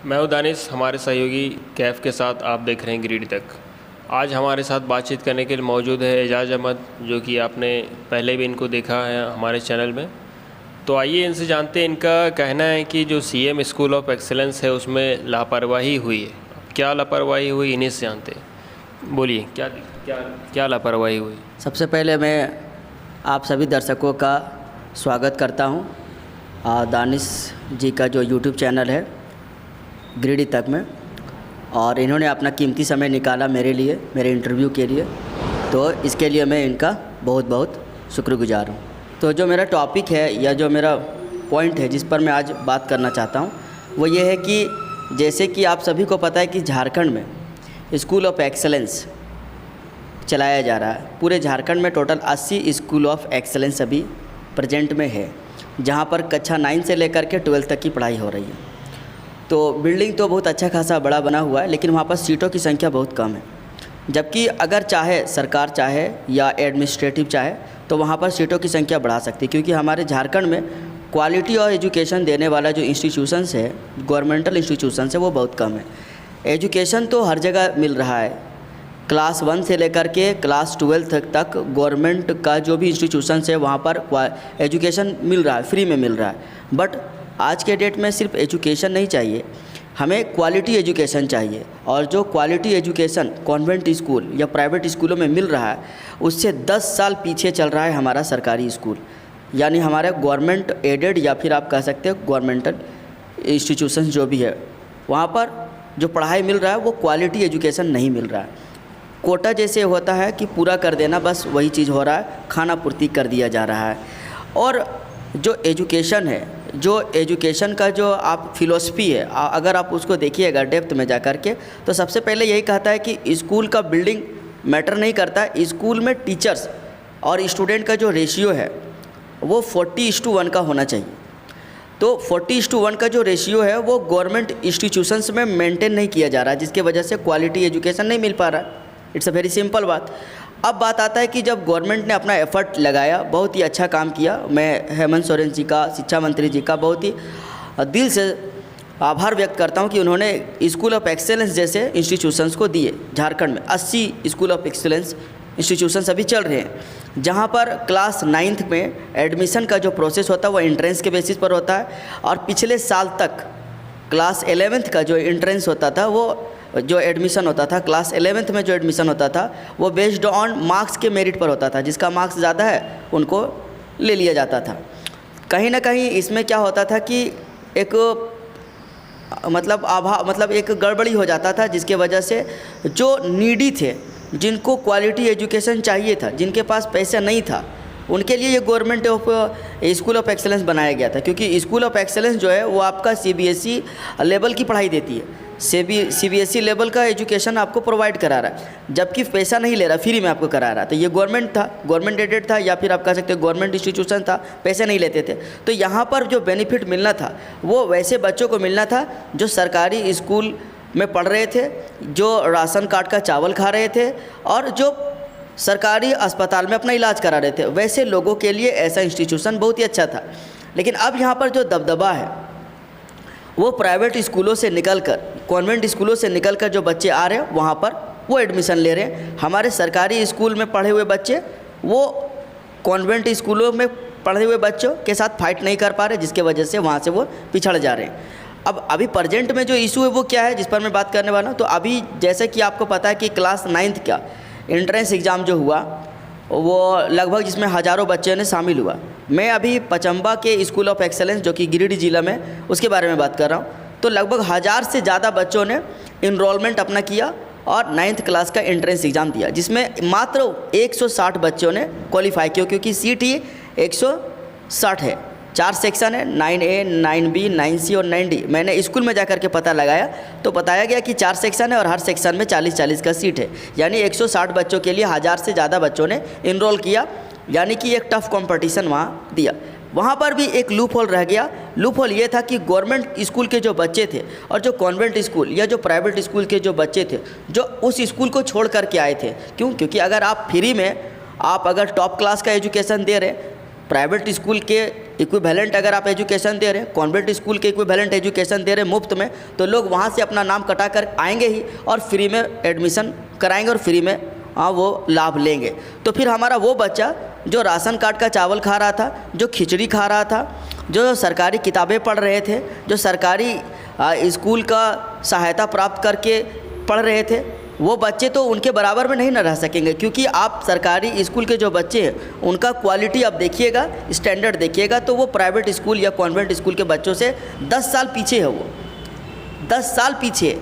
मैं हूं दानिश, हमारे सहयोगी कैफ़ के साथ आप देख रहे हैं गिरिडीह तक। आज हमारे साथ बातचीत करने के लिए मौजूद है एजाज अहमद, जो कि आपने पहले भी इनको देखा है हमारे चैनल में। तो आइए इनसे जानते हैं। इनका कहना है कि जो सीएम स्कूल ऑफ एक्सीलेंस है उसमें लापरवाही हुई है। क्या लापरवाही हुई, इन्हीं से जानते हैं। बोलिए, क्या क्या क्या लापरवाही हुई? सबसे पहले मैं आप सभी दर्शकों का स्वागत करता हूं दानिश जी का जो यूट्यूब चैनल है गिरिडीह तक में, और इन्होंने अपना कीमती समय निकाला मेरे लिए, मेरे इंटरव्यू के लिए, तो इसके लिए मैं इनका बहुत बहुत शुक्रगुजार हूँ। तो जो मेरा टॉपिक है या जो मेरा पॉइंट है जिस पर मैं आज बात करना चाहता हूँ वो ये है कि जैसे कि आप सभी को पता है कि झारखंड में स्कूल ऑफ एक्सेलेंस चलाया जा रहा है। पूरे झारखंड में टोटल 80 स्कूल ऑफ एक्सेलेंस अभी प्रेजेंट में है, जहाँ पर कक्षा 9 से लेकर के 12 तक की पढ़ाई हो रही है। तो बिल्डिंग तो बहुत अच्छा खासा बड़ा बना हुआ है, लेकिन वहाँ पर सीटों की संख्या बहुत कम है। जबकि अगर चाहे सरकार चाहे या एडमिनिस्ट्रेटिव चाहे तो वहाँ पर सीटों की संख्या बढ़ा सकती है, क्योंकि हमारे झारखंड में क्वालिटी और एजुकेशन देने वाला जो इंस्टीट्यूशंस है, गवर्नमेंटल इंस्टीट्यूशंस है, वो बहुत कम है। एजुकेशन तो हर जगह मिल रहा है, क्लास 1 से लेकर के क्लास 12 तक गवर्नमेंट का जो भी इंस्टीट्यूशंस है वहाँ पर एजुकेशन मिल रहा है, फ्री में मिल रहा है। बट आज के डेट में सिर्फ एजुकेशन नहीं चाहिए, हमें क्वालिटी एजुकेशन चाहिए। और जो क्वालिटी एजुकेशन कॉन्वेंट स्कूल या प्राइवेट स्कूलों में मिल रहा है उससे 10 साल पीछे चल रहा है हमारा सरकारी स्कूल, यानी हमारा गवर्नमेंट एडेड या फिर आप कह सकते हो गवर्नमेंटल इंस्टीट्यूशंस जो भी है, वहाँ पर जो पढ़ाई मिल रहा है वो क्वालिटी एजुकेशन नहीं मिल रहा है। कोटा जैसे होता है कि पूरा कर देना, बस वही चीज़ हो रहा है, खाना पूर्ति कर दिया जा रहा है। और जो एजुकेशन है, जो एजुकेशन का जो आप फिलॉसफी है, अगर आप उसको देखिएगा डेप्थ में जा कर के, तो सबसे पहले यही कहता है कि स्कूल का बिल्डिंग मैटर नहीं करता, स्कूल में टीचर्स और स्टूडेंट का जो रेशियो है वो 40:1 का होना चाहिए। तो 40:1 का जो रेशियो है वो गवर्नमेंट इंस्टीट्यूशंस में मेंटेन नहीं किया जा रहा है, जिसके वजह से क्वालिटी एजुकेशन नहीं मिल पा रहा है। इट्स अ वेरी सिंपल बात। अब बात आता है कि जब गवर्नमेंट ने अपना एफर्ट लगाया, बहुत ही अच्छा काम किया, मैं हेमंत सोरेन जी का, शिक्षा मंत्री जी का बहुत ही दिल से आभार व्यक्त करता हूं कि उन्होंने स्कूल ऑफ एक्सेलेंस जैसे इंस्टीट्यूशंस को दिए। झारखंड में 80 स्कूल ऑफ एक्सेलेंस इंस्टीट्यूशंस अभी चल रहे हैं, जहां पर क्लास 9 में एडमिशन का जो प्रोसेस होता है वो एंट्रेंस के बेसिस पर होता है, और पिछले साल तक क्लास 11th का जो एंट्रेंस होता था, वो जो एडमिशन होता था क्लास 11th में जो एडमिशन होता था वो बेस्ड ऑन मार्क्स के मेरिट पर होता था। जिसका मार्क्स ज़्यादा है उनको ले लिया जाता था। कहीं ना कहीं इसमें क्या होता था कि एक मतलब एक गड़बड़ी हो जाता था, जिसके वजह से जो नीडी थे, जिनको क्वालिटी एजुकेशन चाहिए था, जिनके पास पैसा नहीं था, उनके लिए ये government of school of excellence बनाया गया था। क्योंकि स्कूल ऑफ एक्सेलेंस जो है वो आपका CBSE लेवल की पढ़ाई देती है, CBSE लेवल का एजुकेशन आपको प्रोवाइड करा रहा है, जबकि पैसा नहीं ले रहा, फ्री में आपको करा रहा था। ये गवर्नमेंट था, गवर्नमेंट एडेड था, या फिर आप कह सकते हो गवर्नमेंट इंस्टीट्यूशन था, पैसे नहीं लेते थे। तो यहाँ पर जो बेनिफिट मिलना था वो वैसे बच्चों को मिलना था जो सरकारी स्कूल में पढ़ रहे थे, जो राशन कार्ड का चावल खा रहे थे, और जो सरकारी अस्पताल में अपना इलाज करा रहे थे। वैसे लोगों के लिए ऐसा इंस्टीट्यूशन बहुत ही अच्छा था। लेकिन अब यहाँ पर जो दबदबा है वो प्राइवेट स्कूलों से निकलकर, कॉन्वेंट स्कूलों से निकलकर जो बच्चे आ रहे हैं वहाँ पर वो एडमिशन ले रहे हैं। हमारे सरकारी स्कूल में पढ़े हुए बच्चे वो कॉन्वेंट स्कूलों में पढ़े हुए बच्चों के साथ फाइट नहीं कर पा रहे, जिसके वजह से वहाँ से वो पिछड़ जा रहे हैं। अब अभी प्रेजेंट में जो इशू है वो क्या है, जिस पर मैं बात करने वाला हूँ। तो अभी जैसे कि आपको पता है कि क्लास 9 का एंट्रेंस एग्ज़ाम जो हुआ वो लगभग, जिसमें हज़ारों बच्चों ने शामिल हुआ। मैं अभी पचम्बा के स्कूल ऑफ एक्सेलेंस जो कि गिरिडीह जिला में, उसके बारे में बात कर रहा हूँ। तो लगभग 1000 से ज़्यादा बच्चों ने इनरोलमेंट अपना किया और 9th क्लास का एंट्रेंस एग्ज़ाम दिया, जिसमें मात्र 160 बच्चों ने क्वालिफाई किया, क्योंकि सीट ही 160 है। 4 सेक्शन है, 9A, 9B, 9C और 9D। मैंने स्कूल में जाकर के पता लगाया तो बताया गया कि 4 सेक्शन है और हर सेक्शन में 40-40 का सीट है, यानी 160 बच्चों के लिए 1000 से ज़्यादा बच्चों ने इनरोल किया, यानी कि एक टफ कंपटीशन वहाँ दिया। वहाँ पर भी एक लूप होल रह गया। लूप होल ये था कि गवर्नमेंट स्कूल के जो बच्चे थे और जो कॉन्वेंट स्कूल या जो प्राइवेट स्कूल के जो बच्चे थे, जो उस स्कूल को छोड़ करके आए थे। क्योंकि अगर आप फ्री में, आप अगर टॉप क्लास का एजुकेशन दे रहे प्राइवेट स्कूल के इक्विवेलेंट अगर आप एजुकेशन दे रहे हैं, कॉन्वेंट स्कूल के इक्विवेलेंट एजुकेशन दे रहे हैं मुफ्त में, तो लोग वहाँ से अपना नाम कटा कर आएंगे ही और फ्री में एडमिशन कराएंगे और फ्री में वो लाभ लेंगे। तो फिर हमारा वो बच्चा जो राशन कार्ड का चावल खा रहा था, जो खिचड़ी खा रहा था, जो सरकारी किताबें पढ़ रहे थे, जो सरकारी स्कूल का सहायता प्राप्त करके पढ़ रहे थे, वो बच्चे तो उनके बराबर में नहीं न रह सकेंगे। क्योंकि आप सरकारी स्कूल के जो बच्चे हैं उनका क्वालिटी आप देखिएगा, स्टैंडर्ड देखिएगा, तो वो प्राइवेट स्कूल या कॉन्वेंट स्कूल के बच्चों से 10 साल पीछे है, वो 10 साल पीछे है,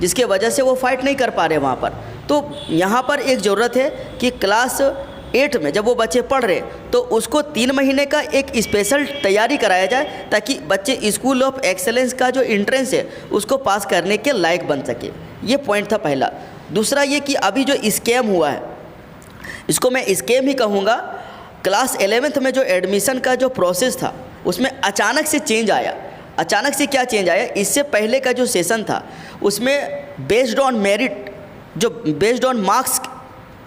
जिसके वजह से वो फाइट नहीं कर पा रहे वहाँ पर। तो यहाँ पर एक ज़रूरत है कि क्लास 8 में जब वो बच्चे पढ़ रहे तो उसको 3 महीने का एक स्पेशल तैयारी कराया जाए, ताकि बच्चे स्कूल ऑफ एक्सेलेंस का जो एंट्रेंस है उसको पास करने के लायक बन सके। ये पॉइंट था पहला। दूसरा ये कि अभी जो स्कैम हुआ है, इसको मैं स्कैम ही कहूँगा। क्लास 11th में जो एडमिशन का जो प्रोसेस था उसमें अचानक से चेंज आया। अचानक से क्या चेंज आया, इससे पहले का जो सेशन था उसमें बेस्ड ऑन मेरिट, जो बेस्ड ऑन मार्क्स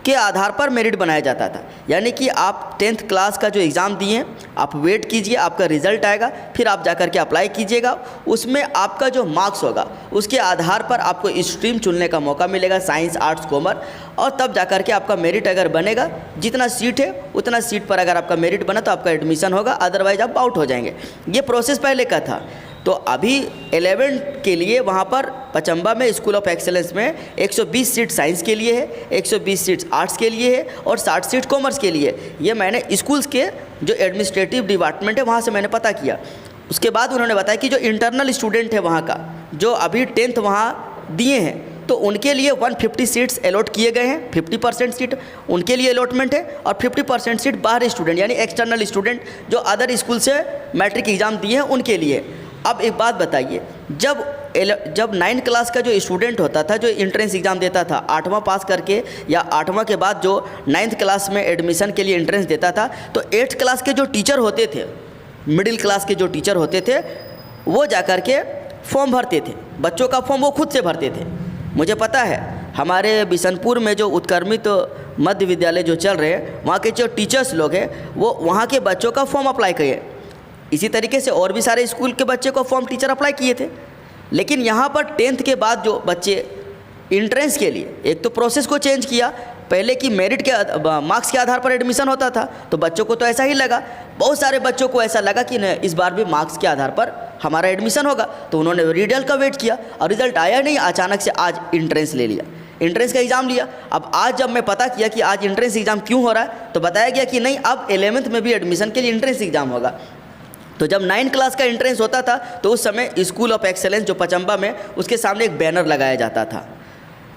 के आधार पर मेरिट बनाया जाता था। यानी कि आप 10th क्लास का जो एग्ज़ाम दिए, आप वेट कीजिए, आपका रिज़ल्ट आएगा, फिर आप जाकर के अप्लाई कीजिएगा। उसमें आपका जो मार्क्स होगा उसके आधार पर आपको स्ट्रीम चुनने का मौका मिलेगा, साइंस, आर्ट्स, कॉमर्स, और तब जाकर के आपका मेरिट अगर बनेगा, जितना सीट है उतना सीट पर अगर आपका मेरिट बना तो आपका एडमिशन होगा, अदरवाइज आप आउट हो जाएंगे। ये प्रोसेस पहले का था। तो अभी 11 के लिए वहाँ पर पचम्बा में स्कूल ऑफ एक्सेलेंस में 120 सीट साइंस के लिए है, 120 सीट्स आर्ट्स के लिए है और 60 सीट कॉमर्स के लिए। ये मैंने स्कूल्स के जो एडमिनिस्ट्रेटिव डिपार्टमेंट है वहाँ से मैंने पता किया। उसके बाद उन्होंने बताया कि जो इंटरनल स्टूडेंट है वहाँ का, जो अभी 10th वहाँ दिए हैं, तो उनके लिए 150 सीट्स अलॉट किए गए हैं। 50% सीट उनके लिए अलॉटमेंट है और 50% सीट बाहरी स्टूडेंट यानी एक्सटर्नल स्टूडेंट जो अदर स्कूल से मैट्रिक एग्ज़ाम दिए हैं उनके लिए। अब एक बात बताइए, जब 9th क्लास का जो स्टूडेंट होता था, जो एंट्रेंस एग्ज़ाम देता था 8वां पास करके या 8वां के बाद जो 9th क्लास में एडमिशन के लिए एंट्रेंस देता था, तो 8th क्लास के जो टीचर होते थे, मिडिल क्लास के जो टीचर होते थे, वो जाकर के फॉर्म भरते थे। बच्चों का फॉर्म वो खुद से भरते थे। मुझे पता है हमारे बिशनपुर में जो उत्क्रमित मध्य विद्यालय जो चल रहे हैं, वहाँ के जो टीचर्स लोग हैं वो वहाँ के बच्चों का फॉर्म अप्लाई किए। इसी तरीके से और भी सारे स्कूल के बच्चे को फॉर्म टीचर अप्लाई किए थे। लेकिन यहाँ पर 10th के बाद जो बच्चे इंट्रेंस के लिए, एक तो प्रोसेस को चेंज किया, पहले की मेरिट के मार्क्स के आधार पर एडमिशन होता था, तो बच्चों को तो ऐसा ही लगा, बहुत सारे बच्चों को ऐसा लगा कि इस बार भी मार्क्स के आधार पर हमारा एडमिशन होगा। तो उन्होंने रिजल्ट का वेट किया और रिजल्ट आया नहीं, अचानक से आज इंट्रेंस ले लिया, इंट्रेंस का एग्ज़ाम लिया। अब आज जब मैं पता किया कि आज इंट्रेंस एग्ज़ाम क्यों हो रहा है, तो बताया गया कि नहीं, अब 11th में भी एडमिशन के लिए इंट्रेंस एग्ज़ाम होगा। तो जब 9th क्लास का एंट्रेंस होता था तो उस समय स्कूल ऑफ एक्सेलेंस जो पचम्बा में, उसके सामने एक बैनर लगाया जाता था,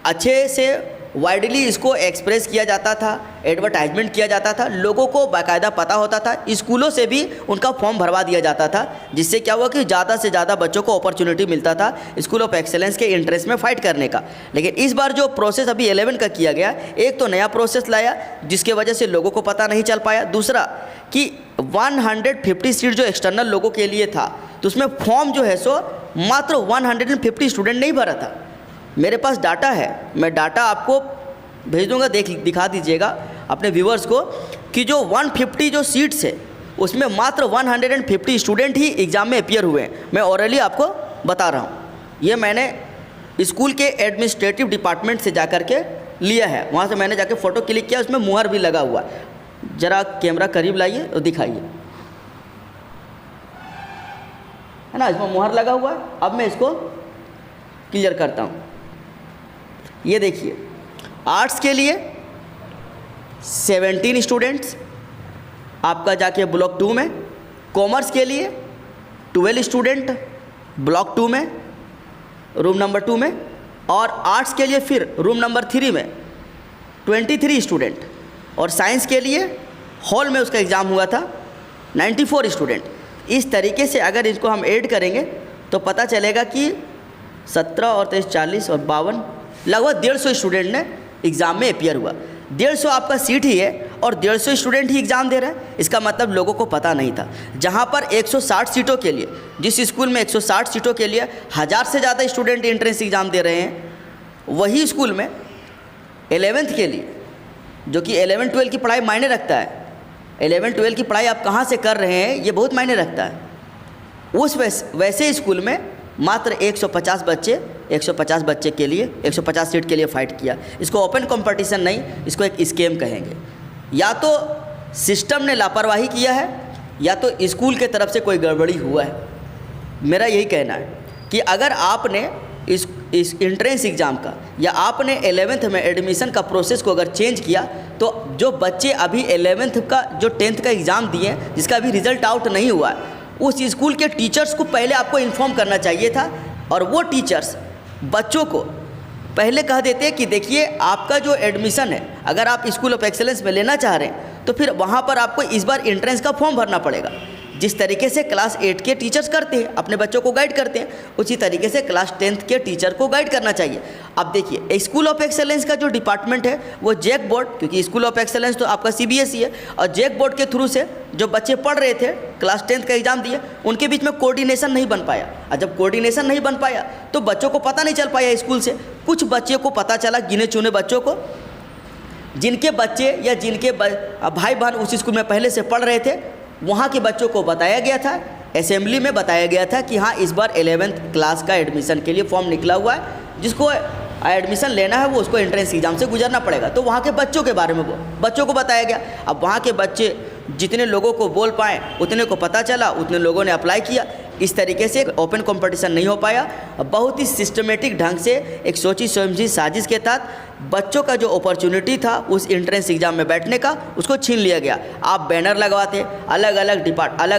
अच्छे से वाइडली इसको एक्सप्रेस किया जाता था, एडवर्टाइजमेंट किया जाता था, लोगों को बाकायदा पता होता था, स्कूलों से भी उनका फॉर्म भरवा दिया जाता था, जिससे क्या हुआ कि ज़्यादा से ज़्यादा बच्चों को अपॉर्चुनिटी मिलता था स्कूल ऑफ एक्सेलेंस के इंट्रेंस में फ़ाइट करने का। लेकिन इस बार जो प्रोसेस अभी 11 का किया गया, एक तो नया प्रोसेस लाया जिसके वजह से लोगों को पता नहीं चल पाया, दूसरा कि 150 सीट जो एक्सटर्नल लोगों के लिए था, तो उसमें फॉर्म जो है सो मात्र 150 स्टूडेंट नहीं भरा था। मेरे पास डाटा है, मैं डाटा आपको भेज दूंगा, दिखा दीजिएगा अपने व्यूअर्स को कि जो 150 जो सीट्स है उसमें मात्र 150 स्टूडेंट ही एग्ज़ाम में अपीयर हुए हैं। मैं ऑरली आपको बता रहा हूँ, ये मैंने स्कूल के एडमिनिस्ट्रेटिव डिपार्टमेंट से जाकर के लिया है, वहाँ से मैंने जाके फ़ोटो क्लिक किया, उसमें मुहर भी लगा हुआ है। ज़रा कैमरा करीब लाइए और दिखाइए, है ना, इसमें मुहर लगा हुआ है। अब मैं इसको क्लियर करता हूँ। ये देखिए, आर्ट्स के लिए 17 स्टूडेंट्स आपका जाके ब्लॉक 2 में, कॉमर्स के लिए 12 स्टूडेंट ब्लॉक 2 में, रूम नंबर 2 में, और आर्ट्स के लिए फिर रूम नंबर 3 में 23 स्टूडेंट, और साइंस के लिए हॉल में उसका एग्ज़ाम हुआ था 94 स्टूडेंट। इस तरीके से अगर इसको हम ऐड करेंगे तो पता चलेगा कि 17 और 23 40 और 52 लगभग 150 स्टूडेंट ने एग्ज़ाम में अपीयर हुआ। 150 आपका सीट ही है और 150 स्टूडेंट ही एग्ज़ाम दे रहे हैं, इसका मतलब लोगों को पता नहीं था। जहाँ पर 160 सीटों के लिए, जिस स्कूल में 160 सीटों के लिए 1000 से ज़्यादा स्टूडेंट एंट्रेंस एग्ज़ाम दे रहे हैं, वही स्कूल में 11th के लिए, जो कि 11-12 की पढ़ाई मायने रखता है, 11-12 की पढ़ाई आप कहाँ से कर रहे हैं ये बहुत मायने रखता है। उस वैसे स्कूल में मात्र 150 बच्चे के लिए 150 सीट के लिए फ़ाइट किया। इसको ओपन कंपटीशन नहीं, इसको एक स्कैम कहेंगे। या तो सिस्टम ने लापरवाही किया है या तो स्कूल के तरफ से कोई गड़बड़ी हुआ है। मेरा यही कहना है कि अगर आपने इस एंट्रेंस एग्ज़ाम का या आपने 11th में एडमिशन का प्रोसेस को अगर चेंज किया तो जो बच्चे अभी 11th का जो 10th का एग्ज़ाम दिए जिसका अभी रिज़ल्ट आउट नहीं हुआ है, उस स्कूल के टीचर्स को पहले आपको इन्फॉर्म करना चाहिए था और वो टीचर्स बच्चों को पहले कह देते कि देखिए आपका जो एडमिशन है, अगर आप स्कूल ऑफ एक्सेलेंस में लेना चाह रहे हैं तो फिर वहाँ पर आपको इस बार एंट्रेंस का फॉर्म भरना पड़ेगा। जिस तरीके से क्लास 8 के टीचर्स करते हैं, अपने बच्चों को गाइड करते हैं, उसी तरीके से क्लास 10th के टीचर को गाइड करना चाहिए। अब देखिए स्कूल ऑफ एक्सेलेंस का जो डिपार्टमेंट है वो जैक बोर्ड, क्योंकि स्कूल ऑफ एक्सेलेंस तो आपका CBSE है, और जैक बोर्ड के थ्रू से जो बच्चे पढ़ रहे थे क्लास 10th का एग्ज़ाम दिए, उनके बीच में कोऑर्डिनेशन नहीं बन पाया। और जब कोऑर्डिनेशन नहीं बन पाया तो बच्चों को पता नहीं चल पाया स्कूल से। कुछ बच्चों को पता चला, गिने चुने बच्चों को, जिनके बच्चे या जिनके भाई बहन उस स्कूल में पहले से पढ़ रहे थे, वहाँ के बच्चों को बताया गया था, असेंबली में बताया गया था कि हाँ इस बार 11th क्लास का एडमिशन के लिए फॉर्म निकला हुआ है, जिसको एडमिशन लेना है वो उसको एंट्रेंस एग्ज़ाम से गुजरना पड़ेगा। तो वहाँ के बच्चों के बारे में बच्चों को बताया गया। अब वहाँ के बच्चे जितने लोगों को बोल पाए उतने को पता चला, उतने लोगों ने अप्लाई किया। इस तरीके से ओपन कंपटीशन नहीं हो पाया। बहुत ही सिस्टमेटिक ढंग से एक सोची समझी साजिश के तहत बच्चों का जो अपॉर्चुनिटी था उस एंट्रेंस एग्ज़ाम में बैठने का, उसको छीन लिया गया। आप बैनर लगवाते अलग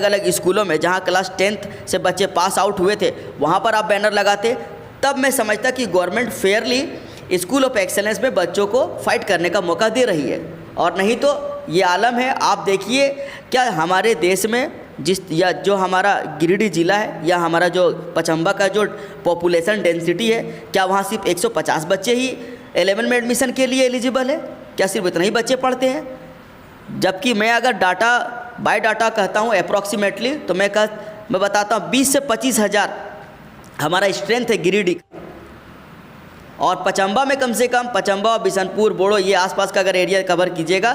अलग स्कूलों में, जहाँ क्लास 10th से बच्चे पास आउट हुए थे वहाँ पर आप बैनर लगाते, तब मैं समझता कि government Fairlie school of excellence में बच्चों को फाइट करने का मौका दे रही है। और नहीं तो ये आलम है। आप देखिए क्या हमारे देश में जो हमारा गिरिडीह ज़िला है या हमारा जो पचम्बा का जो पॉपुलेशन डेंसिटी है, क्या वहाँ सिर्फ 150 बच्चे ही 11 में एडमिशन के लिए एलिजिबल है? क्या सिर्फ इतना ही बच्चे पढ़ते हैं? जबकि मैं अगर बाय डाटा कहता हूँ अप्रॉक्सीमेटली, तो मैं बताता हूँ 20 से 25 हज़ार हमारा स्ट्रेंथ है गिरिडीह। और पचम्बा में कम से कम, पचम्बा और बिशनपुर, बोड़ो, ये आसपास का अगर एरिया कवर कीजिएगा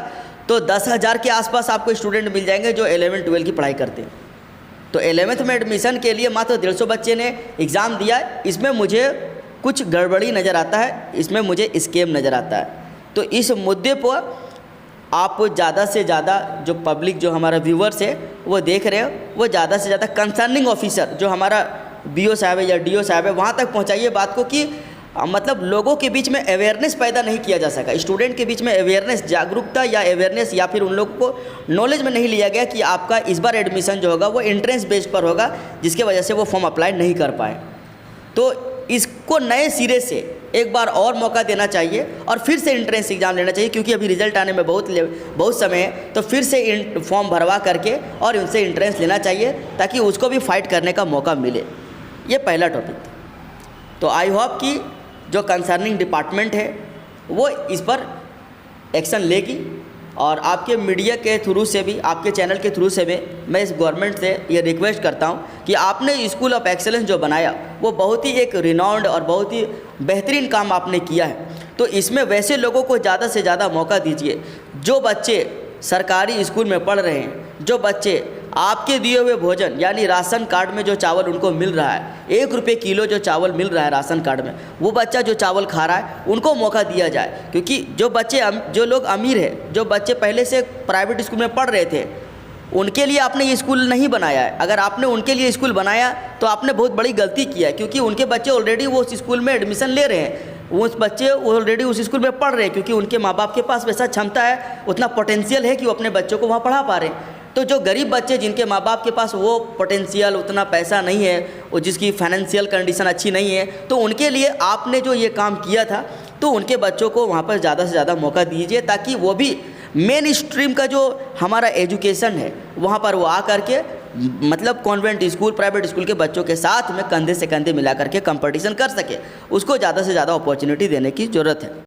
तो 10,000 के आसपास आपको स्टूडेंट मिल जाएंगे जो 11-12 की पढ़ाई करते हैं। तो 11th में एडमिशन के लिए मात्र 150 बच्चे ने एग्ज़ाम दिया है। इसमें मुझे कुछ गड़बड़ी नज़र आता है, इसमें मुझे स्कैम नज़र आता है। तो इस मुद्दे पर आप ज़्यादा से ज़्यादा जो पब्लिक, जो हमारा व्यूवर्स है वो देख रहे हो, वो ज़्यादा से ज़्यादा कंसर्निंग ऑफिसर जो हमारा BO साहब है या DO साहब है वहाँ तक पहुँचाइए बात को कि मतलब लोगों के बीच में अवेयरनेस पैदा नहीं किया जा सका, स्टूडेंट के बीच में अवेयरनेस, जागरूकता या अवेयरनेस, या फिर उन लोगों को नॉलेज में नहीं लिया गया कि आपका इस बार एडमिशन जो होगा वो एंट्रेंस बेस्ड पर होगा, जिसके वजह से वो फॉर्म अप्लाई नहीं कर पाए। तो इसको नए सिरे से एक बार और मौका देना चाहिए और फिर से एंट्रेंस एग्ज़ाम लेना चाहिए, क्योंकि अभी रिजल्ट आने में बहुत समय है। तो फिर से फॉर्म भरवा करके और उनसे एंट्रेंस लेना चाहिए ताकि उसको भी फाइट करने का मौका मिले। ये पहला टॉपिक था। तो आई होप कि जो कंसर्निंग डिपार्टमेंट है वो इस पर एक्शन लेगी, और आपके मीडिया के थ्रू से भी, आपके चैनल के थ्रू से भी मैं इस गवर्नमेंट से ये रिक्वेस्ट करता हूँ कि आपने स्कूल ऑफ एक्सेलेंस जो बनाया वो बहुत ही एक रिनाउंड और बहुत ही बेहतरीन काम आपने किया है। तो इसमें वैसे लोगों को ज़्यादा से ज़्यादा मौका दीजिए जो बच्चे सरकारी स्कूल में पढ़ रहे हैं, जो बच्चे आपके दिए हुए भोजन यानी राशन कार्ड में जो चावल उनको मिल रहा है, 1 रुपये किलो जो चावल मिल रहा है राशन कार्ड में, वो बच्चा जो चावल खा रहा है उनको मौका दिया जाए। क्योंकि जो लोग अमीर है, जो बच्चे पहले से प्राइवेट स्कूल में पढ़ रहे थे, उनके लिए आपने ये स्कूल नहीं बनाया है। अगर आपने उनके लिए स्कूल बनाया तो आपने बहुत बड़ी गलती किया है, क्योंकि उनके बच्चे ऑलरेडी वो उस स्कूल में एडमिशन ले रहे हैं, उस बच्चे ऑलरेडी उस स्कूल में पढ़ रहे हैं, क्योंकि उनके माँ बाप के पास वैसा क्षमता है, उतना पोटेंशियल है कि वो अपने बच्चों को वहाँ पढ़ा पा रहे हैं। तो जो गरीब बच्चे जिनके माँ बाप के पास वो पोटेंशियल, उतना पैसा नहीं है, और जिसकी फाइनेंशियल कंडीशन अच्छी नहीं है, तो उनके लिए आपने जो ये काम किया था, तो उनके बच्चों को वहाँ पर ज़्यादा से ज़्यादा मौका दीजिए ताकि वो भी मेन स्ट्रीम का जो हमारा एजुकेशन है वहाँ पर वो आ करके मतलब कॉन्वेंट स्कूल, प्राइवेट स्कूल के बच्चों के साथ में कंधे से कंधे मिला करके कंपटीशन कर सके। उसको ज़्यादा से ज़्यादा अपॉर्चुनिटी देने की ज़रूरत है।